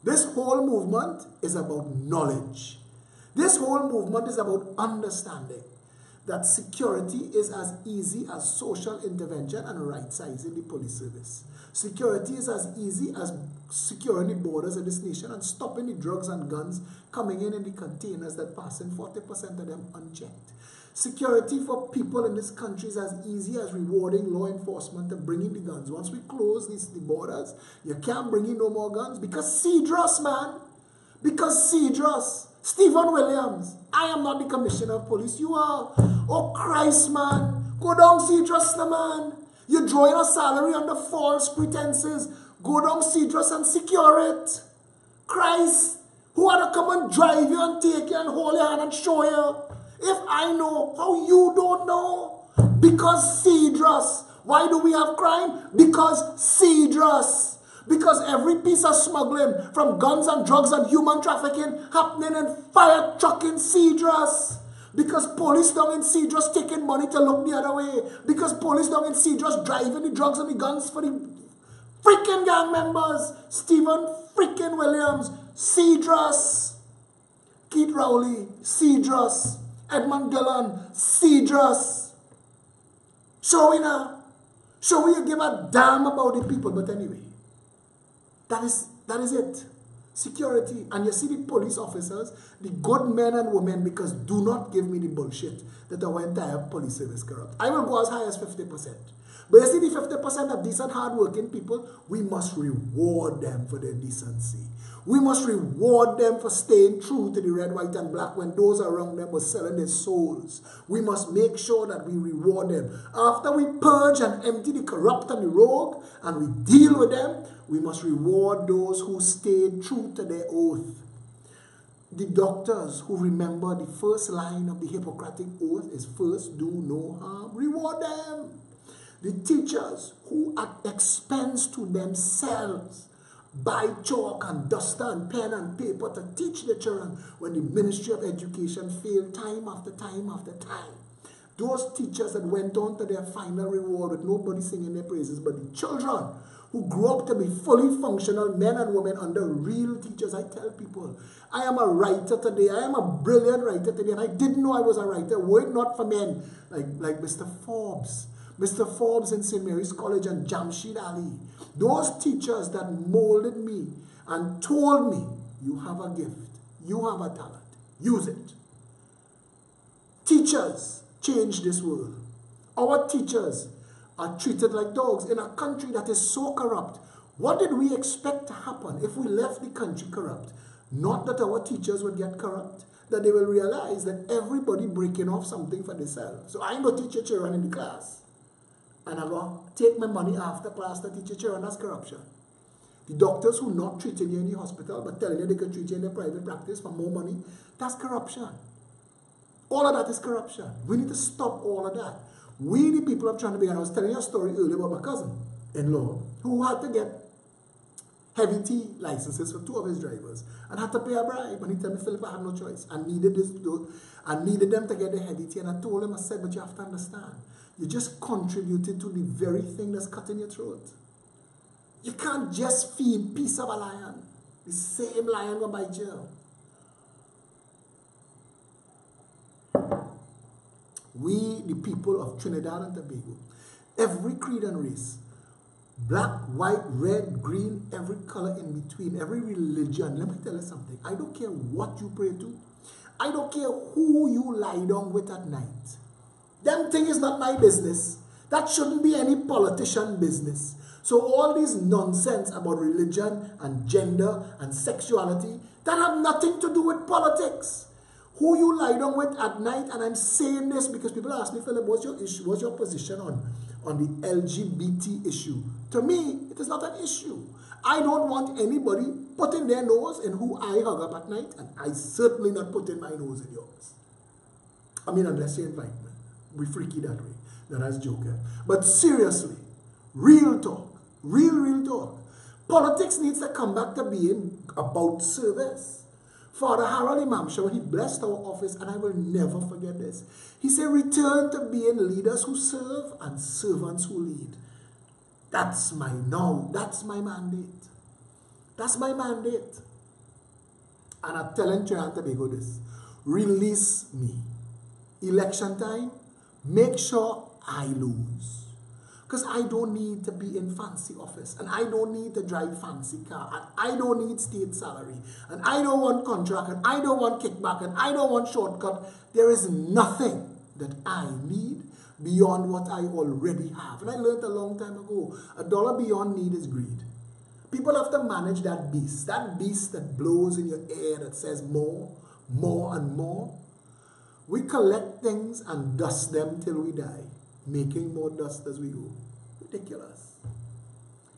this whole movement is about knowledge. This whole movement is about understanding that security is as easy as social intervention and right-sizing the police service. Security is as easy as securing the borders of this nation and stopping the drugs and guns coming in the containers that pass in, 40% of them unchecked. Security for people in this country is as easy as rewarding law enforcement and bringing the guns. Once we close the borders, you can't bring in no more guns because Cedros, man. Because Cedros. Stephen Williams, I am not the commissioner of police. You are. Oh, Christ, man. Go down, Cedros, man. You're drawing a salary under false pretenses. Go down, Cedros, and secure it. Christ, who are to come and drive you and take you and hold your hand and show you? If I know, how you don't know? Because Cedros. Why do we have crime? Because Cedros. Because every piece of smuggling, from guns and drugs and human trafficking, happening in fire truck in Cedros. Because police down in Cedros taking money to look the other way. Because police down in Cedros driving the drugs and the guns for the freaking gang members. Stephen freaking Williams, Cedros. Keith Rowley, Cedros. Edmund Dillon, Cedros. So we now. So we give a damn about the people, but anyway. That is it. Security. And you see the police officers, the good men and women, because do not give me the bullshit that our entire police service corrupt. I will go as high as 50%. But you see the 50% of decent, hard-working people, we must reward them for their decency. We must reward them for staying true to the red, white, and black when those around them were selling their souls. We must make sure that we reward them. After we purge and empty the corrupt and the rogue, and we deal with them, we must reward those who stayed true to their oath. The doctors who remember the first line of the Hippocratic Oath is first do no harm. Reward them. The teachers who at expense to themselves buy chalk and duster and pen and paper to teach the children when the Ministry of Education failed time after time after time. Those teachers that went on to their final reward with nobody singing their praises, but the children who grew up to be fully functional men and women under real teachers. I tell people, I am a writer today. I am a brilliant writer today, and I didn't know I was a writer. Were it not for men like Mr. Forbes. Mr. Forbes in St. Mary's College and Jamshid Ali. Those teachers that molded me and told me, you have a gift, you have a talent, use it. Teachers change this world. Our teachers are treated like dogs in a country that is so corrupt. What did we expect to happen if we left the country corrupt? Not that our teachers would get corrupt, that they will realize that everybody breaking off something for themselves. So I ain't going to teach your children in the class. And I'm going to take my money after class to teach your children. That's corruption. The doctors who not treating you in the hospital but telling you they can treat you in their private practice for more money, that's corruption. All of that is corruption. We need to stop all of that. We, the people of Trinidad, and I was telling you a story earlier about my cousin-in-law who had to get heavy tea licenses for 2 of his drivers and had to pay a bribe. And he told me, Philip, I had no choice. I needed them to get the heavy tea. And I told him, I said, but you have to understand, you just contributed to the very thing that's cutting your throat. You can't just feed piece of a lion. The same lion will bite you. We, the people of Trinidad and Tobago, every creed and race, black, white, red, green, every color in between, every religion. Let me tell you something. I don't care what you pray to. I don't care who you lie down with at night. Them thing is not my business. That shouldn't be any politician business. So all this nonsense about religion and gender and sexuality, that have nothing to do with politics. Who you lie down with at night, and I'm saying this because people ask me, Philip, what's your issue? What's your position on the LGBT issue? To me, it is not an issue. I don't want anybody putting their nose in who I hug up at night, and I certainly not putting my nose in yours. I mean, unless you invite me. We freaky that way. That is joking. But seriously, real talk, real talk. Politics needs to come back to being about service. Father Harold Imamsha, when he blessed our office, and I will never forget this, he said, return to being leaders who serve and servants who lead. That's my mandate. That's my mandate. And I'm telling Trinidad and Tobago this, release me. Election time, make sure I lose. Because I don't need to be in fancy office, and I don't need to drive fancy car, and I don't need state salary, and I don't want contract, and I don't want kickback, and I don't want shortcut. There is nothing that I need beyond what I already have. And I learned a long time ago, $1 beyond need is greed. People have to manage that beast that blows in your ear that says more, more, and more. We collect things and dust them till we die, making more dust as we go. Ridiculous.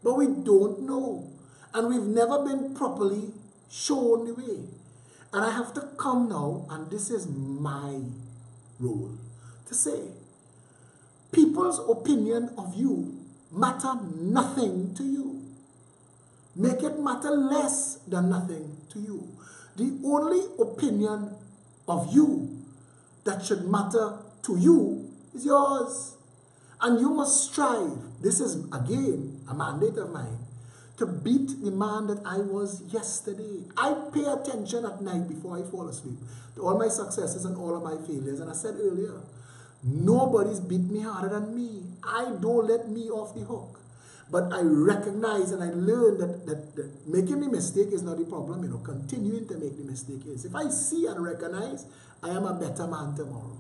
But we don't know. And we've never been properly shown the way. And I have to come now, and this is my role, to say, people's opinion of you matter nothing to you. Make it matter less than nothing to you. The only opinion of you that should matter to you is yours. And you must strive, this is again a mandate of mine, to beat the man that I was yesterday. I pay attention at night before I fall asleep to all my successes and all of my failures. And I said earlier, nobody's beat me harder than me. I don't let me off the hook. But I recognize and I learn that making the mistake is not the problem. Continuing to make the mistake is. If I see and recognize, I am a better man tomorrow.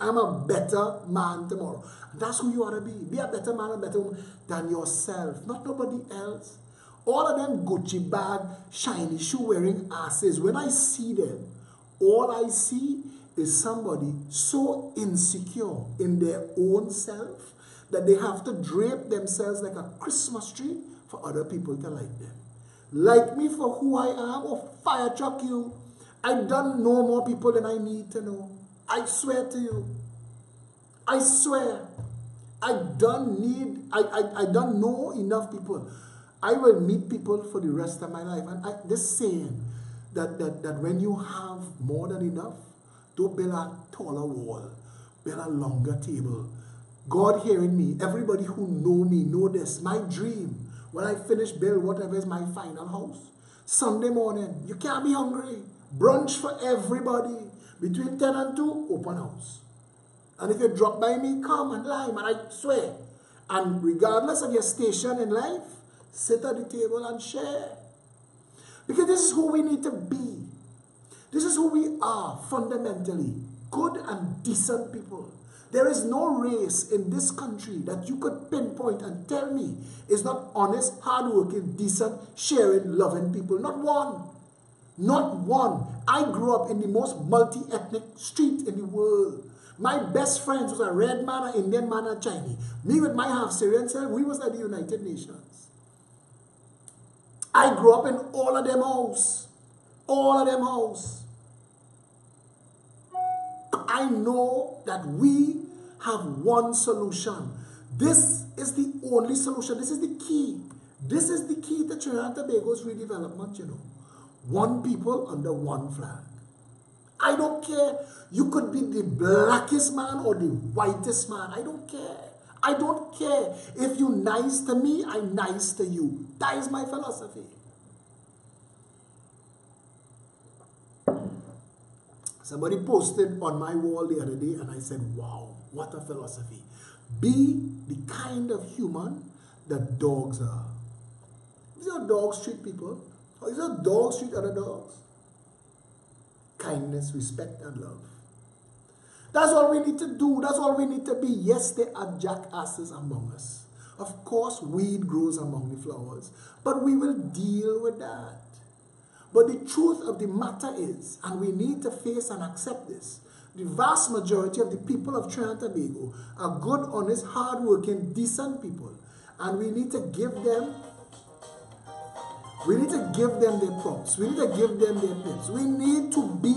I'm a better man tomorrow. And that's who you ought to be. Be a better man, a better woman than yourself, not nobody else. All of them Gucci bag, shiny shoe wearing asses, when I see them, all I see is somebody so insecure in their own self that they have to drape themselves like a Christmas tree for other people to like them. Like me for who I am, or fire truck you. I don't know more people than I need to know. I swear to you. I swear. I don't know enough people. I will meet people for the rest of my life. And this saying that when you have more than enough, don't build a taller wall. Build a longer table. God hearing me, everybody who know me know this. My dream, when I finish build whatever is my final house, Sunday morning, you can't be hungry. Brunch for everybody. Between 10 and 2, open house. And if you drop by me, come and lime, and I swear. And regardless of your station in life, sit at the table and share. Because this is who we need to be. This is who we are fundamentally. Good and decent people. There is no race in this country that you could pinpoint and tell me is not honest, hardworking, decent, sharing, loving people. Not one. Not one. I grew up in the most multi-ethnic street in the world. My best friends was a red man, an Indian man, and a Chinese. Me with my half Syrian self, we was at the United Nations. I grew up in all of them house. All of them house. I know that we have one solution. This is the only solution. This is the key. This is the key to Trinidad and Tobago's redevelopment, you know. One people under one flag. I don't care. You could be the blackest man or the whitest man. I don't care. I don't care. If you're nice to me, I'm nice to you. That is my philosophy. Somebody posted on my wall the other day and I said, wow, what a philosophy. Be the kind of human that dogs are. Is how dogs treat people? Is how dogs treat other dogs? Kindness, respect, and love. That's all we need to do. That's all we need to be. Yes, there are jackasses among us. Of course, weed grows among the flowers. But we will deal with that. But the truth of the matter is, and we need to face and accept this, the vast majority of the people of Trinidad and Tobago are good, honest, hard-working, decent people. And we need to give them their props. We need to give them their pips. We need to be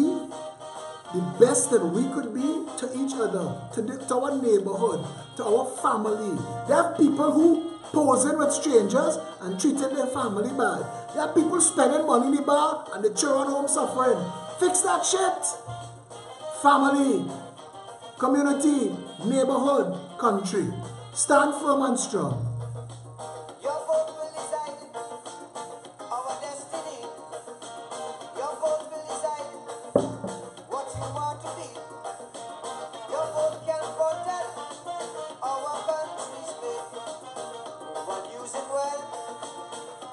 the best that we could be to each other, to our neighborhood, to our family. There are people who posing with strangers and treating their family bad. There are people spending money in the bar and the children home suffering. Fix that shit. Family, community, neighborhood, country. Stand firm and strong. Your vote will decide our destiny. Your vote will decide what you want to be. Your vote can protect our country's faith. But use it well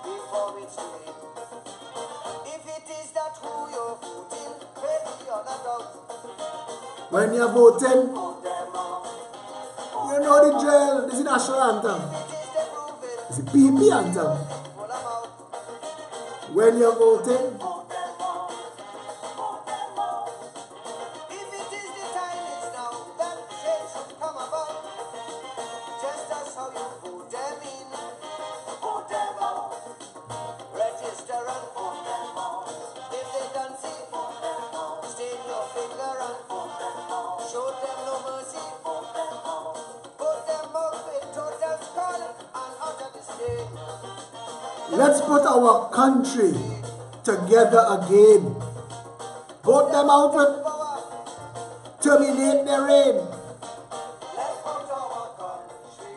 before it's too late. If it is that who you're voting, pray the other dogs. When you're voting, Vote them out. you know the drill. This is the national anthem. It's the PP anthem. Pull them out. When you're voting, Vote them out. Vote them out. If it is the time is now that change should come about, just as how you vote them in, vote them out. Register and vote them out. If they don't see, vote them out. Stain your finger and vote them out. Show them no mercy, vote them out. Vote them out with total scarlet and utter mistake. let's put our country together again. Vote them out with Power, terminate their reign. let's put our country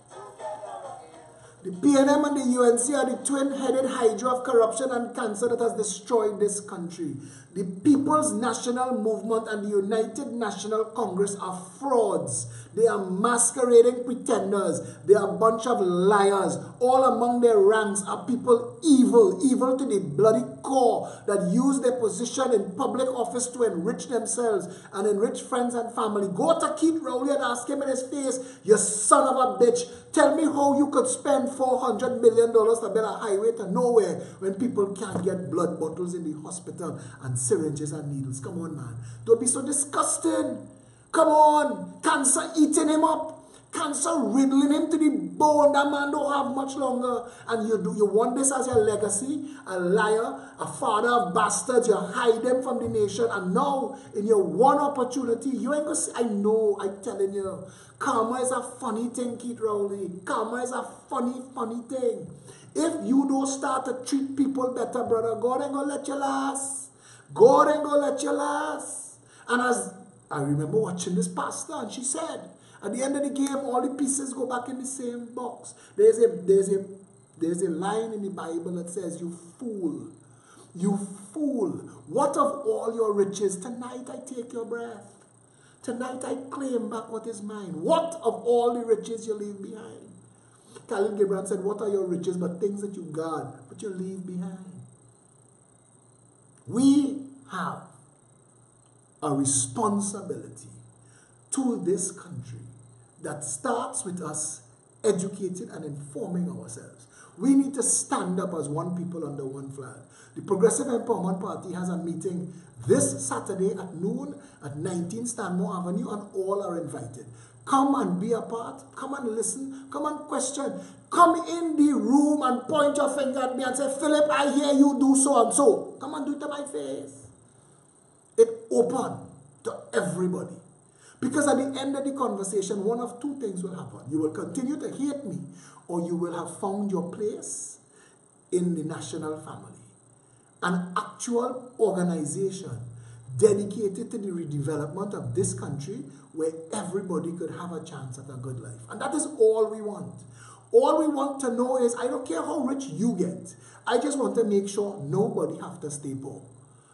together again. The PNM and the UNC are the twin-headed hydra of corruption and cancer that has destroyed this country. The People's National Movement and the United National Congress are frauds. They are masquerading pretenders. They are a bunch of liars. All among their ranks are people evil to the bloody core, that use their position in public office to enrich themselves and enrich friends and family. Go to Keith Rowley and ask him in his face, you son of a bitch, tell me how you could spend $400 million to build a highway to nowhere when people can't get blood bottles in the hospital and syringes and needles. Come on, man. Don't be so disgusting. Come on. Cancer eating him up. Cancer riddling him to the bone. That man don't have much longer. And you want this as your legacy? A liar, a father of bastards. You hide them from the nation. And now, in your one opportunity, you ain't gonna see. I know, I'm telling you. Karma is a funny thing, Keith Rowley. Karma is a funny thing. If you don't start to treat people better, brother, God ain't gonna let you last. God ain't gonna let you last. And as I remember watching this pastor, and she said, at the end of the game, all the pieces go back in the same box. There's a line in the Bible that says, you fool. You fool. What of all your riches? Tonight I take your breath. Tonight I claim back what is mine. What of all the riches you leave behind? Khalil Gibran said, what are your riches but things that you guard, but you leave behind? We have a responsibility to this country that starts with us educating and informing ourselves. We need to stand up as one people under one flag. The Progressive Empowerment Party has a meeting this Saturday at noon at 19 Stanmore Avenue, and all are invited. Come and be a part. Come and listen. Come and question. Come in the room and point your finger at me and say, Philip, I hear you do so and so. Come and do it to my face. It's open to everybody. Because at the end of the conversation, one of two things will happen. You will continue to hate me, or you will have found your place in the national family. An actual organization dedicated to the redevelopment of this country where everybody could have a chance at a good life. And that is all we want. All we want to know is, I don't care how rich you get. I just want to make sure nobody have to stay poor.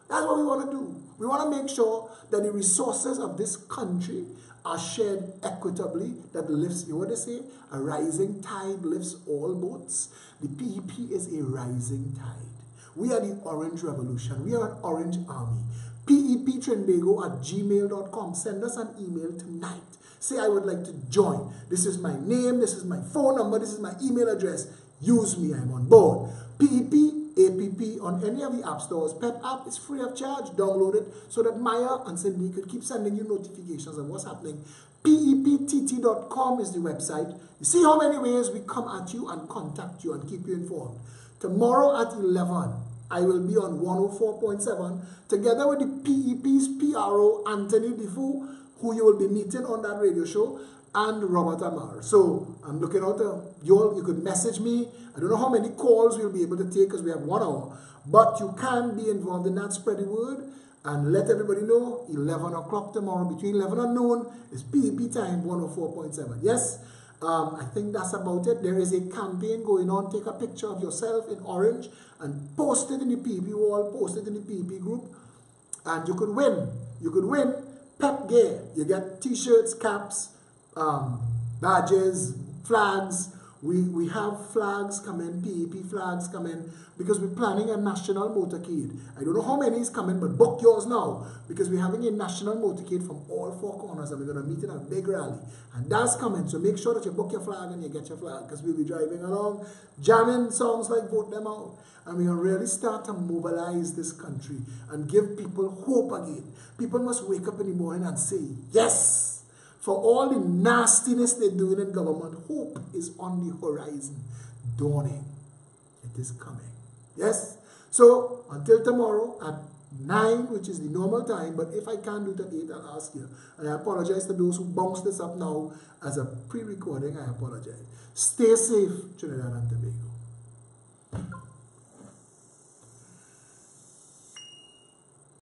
That's what we want to do. We want to make sure that the resources of this country are shared equitably, that lifts, you know what they say? A rising tide lifts all boats. The PEP is a rising tide. We are the Orange Revolution. We are an Orange Army. peptrinbago@gmail.com. Send us an email tonight. Say, I would like to join. This is my name. This is my phone number. This is my email address. Use me. I'm on board. PEP APP on any of the app stores. PEP app is free of charge. Download it so that Maya and Cindy could keep sending you notifications of what's happening. PEPTT.com is the website. You see how many ways we come at you and contact you and keep you informed. Tomorrow at 11, I will be on 104.7 together with the PEP's PRO, Anthony Defoe, who you will be meeting on that radio show, and Robert Amar. So I'm looking out to you all. You could message me. I don't know how many calls we'll be able to take because we have 1 hour. But you can be involved in that. Spread the word and let everybody know 11 o'clock tomorrow, between 11 and noon, is PEP time, 104.7. Yes? I think that's about it. There is a campaign going on. Take a picture of yourself in orange and post it in the PEP wall, post it in the PEP group, and you could win. You could win PEP gear. You get t-shirts, caps, badges, flags. We have flags coming, PEP flags coming, because we're planning a national motorcade. I don't know how many is coming, but book yours now, because we're having a national motorcade from all 4 corners, and we're going to meet in a big rally. And that's coming, so make sure that you book your flag and you get your flag, because we'll be driving along, jamming songs like Vote Them Out. And we're going to really start to mobilize this country and give people hope again. People must wake up in the morning and say, yes! For all the nastiness they're doing in government, hope is on the horizon, dawning. It is coming. Yes? So, until tomorrow at 9, which is the normal time, but if I can't do it at 8, I'll ask you. And I apologize to those who bounce this up now as a pre-recording. I apologize. Stay safe, Trinidad and Tobago.